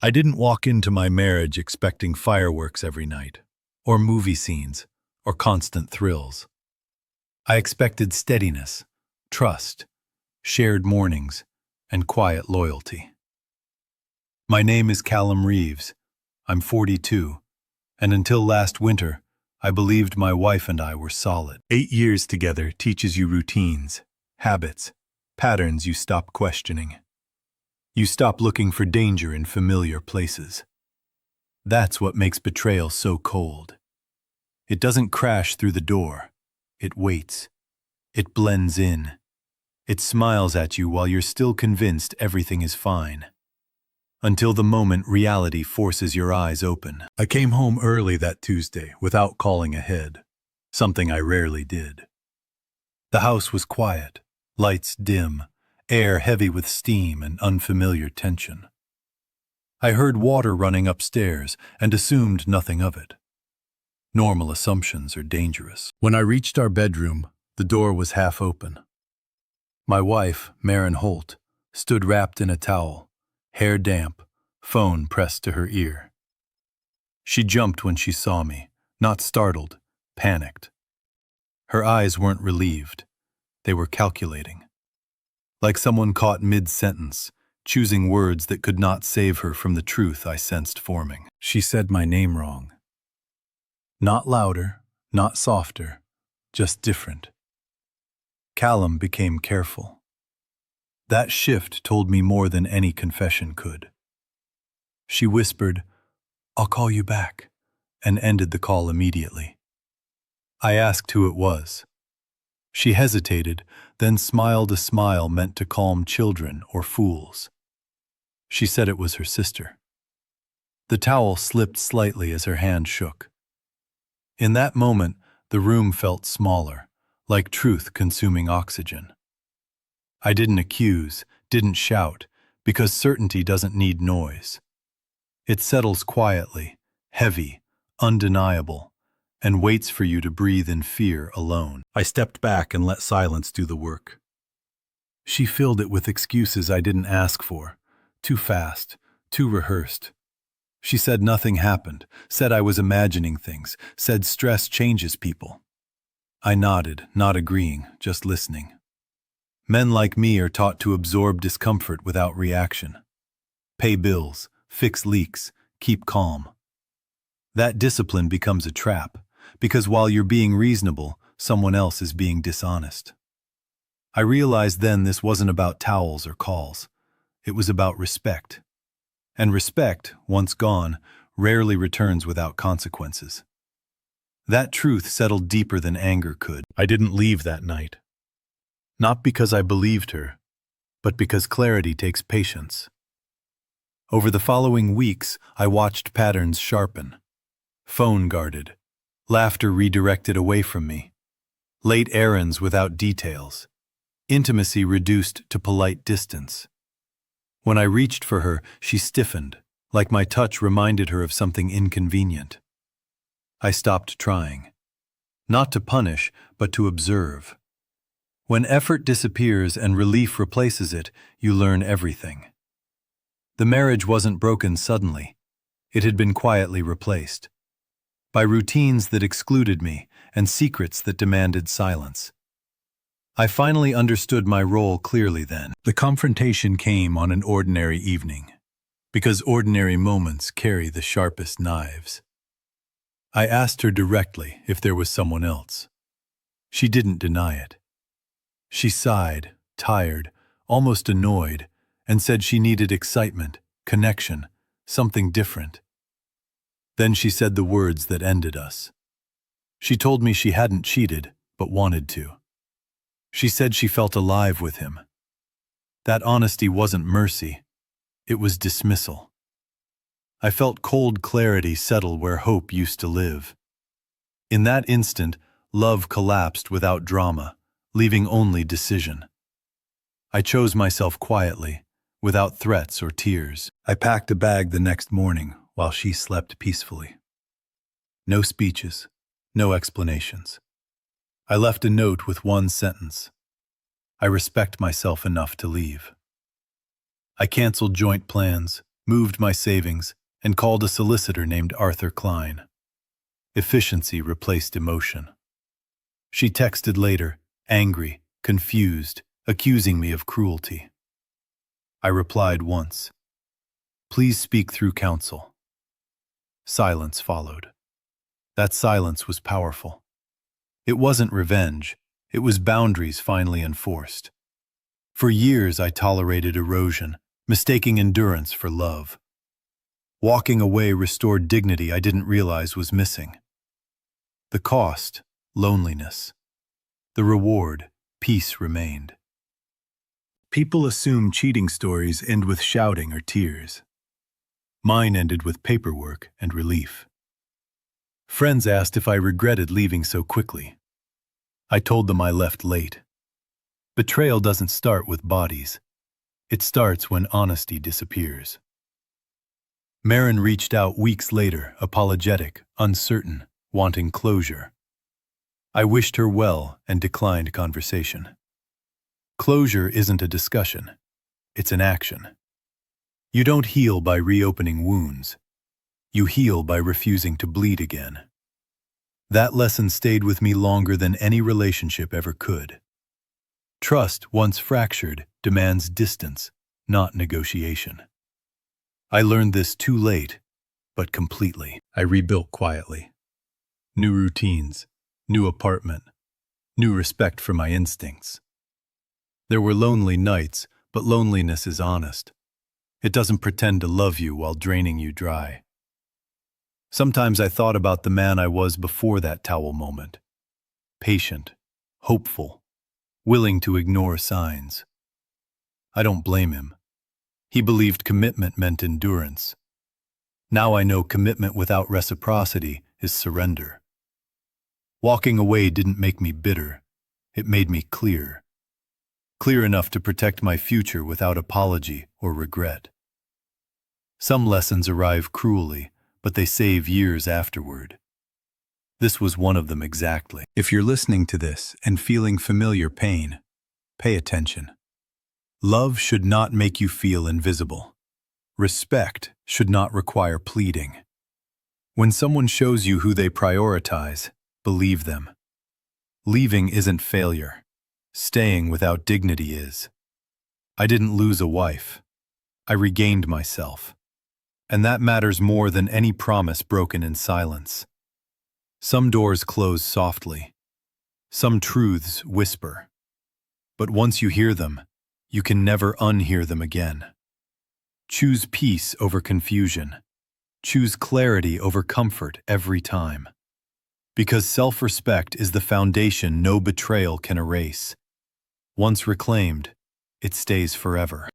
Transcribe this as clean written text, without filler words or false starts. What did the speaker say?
I didn't walk into my marriage expecting fireworks every night, or movie scenes, or constant thrills. I expected steadiness, trust, shared mornings, and quiet loyalty. My name is Callum Reeves. I'm 42, and until last winter, I believed my wife and I were solid. 8 years together teaches you routines, habits, patterns you stop questioning. You stop looking for danger in familiar places. That's what makes betrayal so cold. It doesn't crash through the door. It waits. It blends in. It smiles at you while you're still convinced everything is fine. Until the moment reality forces your eyes open. I came home early that Tuesday without calling ahead, something I rarely did. The house was quiet, lights dim, air heavy with steam and unfamiliar tension. I heard water running upstairs and assumed nothing of it. Normal assumptions are dangerous. When I reached our bedroom, the door was half open. My wife, Maren Holt, stood wrapped in a towel, hair damp, phone pressed to her ear. She jumped when she saw me, not startled, panicked. Her eyes weren't relieved. They were calculating. Like someone caught mid-sentence, choosing words that could not save her from the truth I sensed forming. She said my name wrong. Not louder, not softer, just different. Callum became careful. That shift told me more than any confession could. She whispered, "I'll call you back," and ended the call immediately. I asked who it was. She hesitated, then smiled a smile meant to calm children or fools. She said it was her sister. The towel slipped slightly as her hand shook. In that moment, the room felt smaller, like truth consuming oxygen. I didn't accuse, didn't shout, because certainty doesn't need noise. It settles quietly, heavy, undeniable, and waits for you to breathe in fear alone. I stepped back and let silence do the work. She filled it with excuses I didn't ask for, too fast, too rehearsed. She said nothing happened, said I was imagining things, said stress changes people. I nodded, not agreeing, just listening. Men like me are taught to absorb discomfort without reaction. Pay bills, fix leaks, keep calm. That discipline becomes a trap, because while you're being reasonable, someone else is being dishonest. I realized then this wasn't about towels or calls. It was about respect. And respect, once gone, rarely returns without consequences. That truth settled deeper than anger could. I didn't leave that night. Not because I believed her, but because clarity takes patience. Over the following weeks, I watched patterns sharpen. Phone guarded. Laughter redirected away from me. Late errands without details. Intimacy reduced to polite distance. When I reached for her, she stiffened, like my touch reminded her of something inconvenient. I stopped trying. Not to punish, but to observe. When effort disappears and relief replaces it, you learn everything. The marriage wasn't broken suddenly. It had been quietly replaced. By routines that excluded me and secrets that demanded silence. I finally understood my role clearly then. The confrontation came on an ordinary evening, because ordinary moments carry the sharpest knives. I asked her directly if there was someone else. She didn't deny it. She sighed, tired, almost annoyed, and said she needed excitement, connection, something different. Then she said the words that ended us. She told me she hadn't cheated, but wanted to. She said she felt alive with him. That honesty wasn't mercy. It was dismissal. I felt cold clarity settle where hope used to live. In that instant, love collapsed without drama, leaving only decision. I chose myself quietly, without threats or tears. I packed a bag the next morning while she slept peacefully. No speeches, no explanations. I left a note with one sentence. I respect myself enough to leave. I canceled joint plans, moved my savings, and called a solicitor named Arthur Klein. Efficiency replaced emotion. She texted later, angry, confused, accusing me of cruelty. I replied once, "Please speak through counsel." Silence followed. That silence was powerful. It wasn't revenge, it was boundaries finally enforced. For years I tolerated erosion, mistaking endurance for love. Walking away restored dignity I didn't realize was missing. The cost, loneliness. The reward, peace remained. People assume cheating stories end with shouting or tears. Mine ended with paperwork and relief. Friends asked if I regretted leaving so quickly. I told them I left late. Betrayal doesn't start with bodies. It starts when honesty disappears. Marin reached out weeks later, apologetic, uncertain, wanting closure. I wished her well and declined conversation. Closure isn't a discussion. It's an action. You don't heal by reopening wounds. You heal by refusing to bleed again. That lesson stayed with me longer than any relationship ever could. Trust, once fractured, demands distance, not negotiation. I learned this too late, but completely. I rebuilt quietly. New routines, new apartment, new respect for my instincts. There were lonely nights, but loneliness is honest. It doesn't pretend to love you while draining you dry. Sometimes I thought about the man I was before that towel moment. Patient, hopeful, willing to ignore signs. I don't blame him. He believed commitment meant endurance. Now I know commitment without reciprocity is surrender. Walking away didn't make me bitter. It made me clear. Clear enough to protect my future without apology or regret. Some lessons arrive cruelly, but they save years afterward. This was one of them exactly. If you're listening to this and feeling familiar pain, pay attention. Love should not make you feel invisible. Respect should not require pleading. When someone shows you who they prioritize, believe them. Leaving isn't failure. Staying without dignity is. I didn't lose a wife. I regained myself. And that matters more than any promise broken in silence. Some doors close softly. Some truths whisper. But once you hear them, you can never unhear them again. Choose peace over confusion. Choose clarity over comfort every time. Because self-respect is the foundation no betrayal can erase. Once reclaimed, it stays forever.